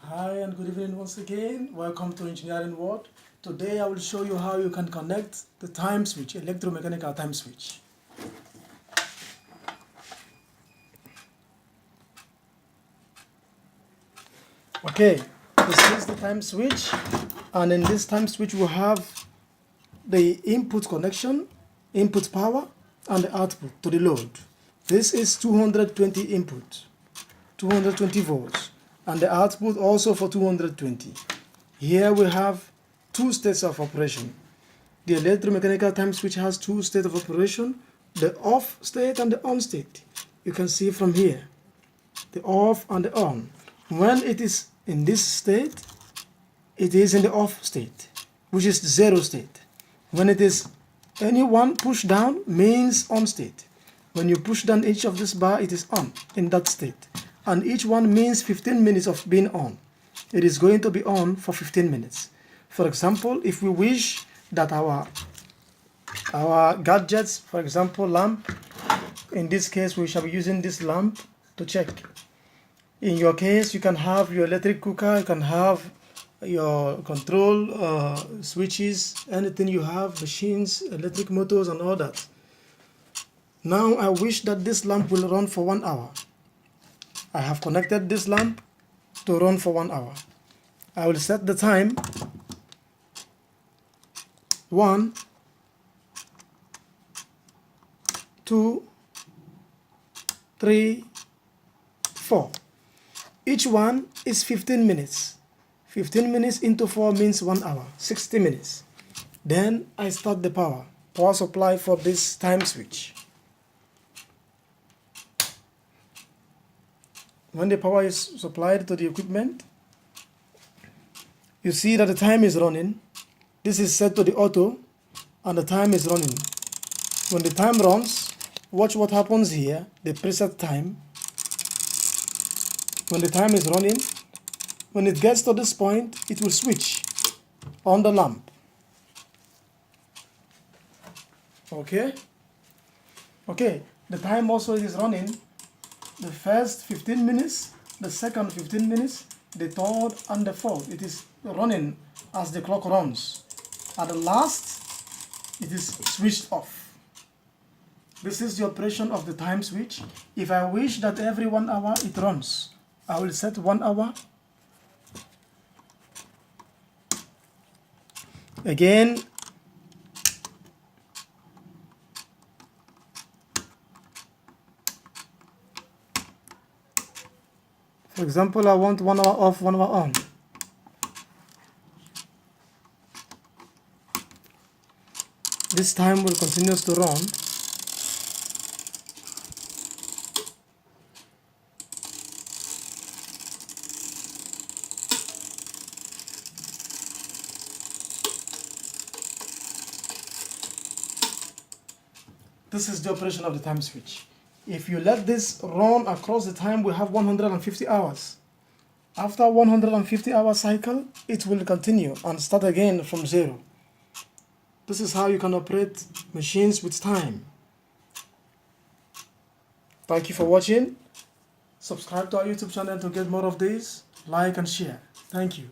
Hi and good evening once again. Welcome to Engineering World. Today I will show you how you can connect the time switch, electromechanical time switch. Okay, this is the time switch, and in this time switch we have the input connection, input power, and the output to the load. This is 220 input, 220 volts, and the output also for 220. Here we have two states of operation. The electromechanical time switch has two states of operation, the off state and the on state. You can see from here, the off and the on. When it is in this state, it is in the off state, which is zero state. When it is any one push down, means on state. When you push down each of this bar, it is on in that state. And each one means 15 minutes of being on. It is going to be on for 15 minutes. For example, if we wish that our gadgets, for example, lamp, in this case we shall be using this lamp to check. In your case, you can have your electric cooker, you can have your control switches, anything you have, machines, electric motors and all that. Now I wish that this lamp will run for 1 hour. I have connected this lamp to run for 1 hour. I will set the time 1, 2, 3, 4. Each one is 15 minutes. 15 minutes into 4 means 1 hour, 60 minutes. Then I start the power supply for this time switch. When the power is supplied to the equipment, you see that the time is running. This is set to the auto and the time is running. When the time runs, watch what happens here, the preset time. When the time is running, when it gets to this point, it will switch on the lamp. Okay, the time also is running. The first 15 minutes, the second 15 minutes, the third and the fourth. It is running as the clock runs. At the last, it is switched off. This is the operation of the time switch. If I wish that every 1 hour it runs, I will set 1 hour. Again, for example, I want 1 hour off, 1 hour on. This time will continue to run. This is the operation of the time switch. If you let this run across the time, we have 150 hours. After 150 hour cycle, it will continue and start again from zero. This is how you can operate machines with time. Thank you for watching. Subscribe to our YouTube channel to get more of these. Like and share. Thank you.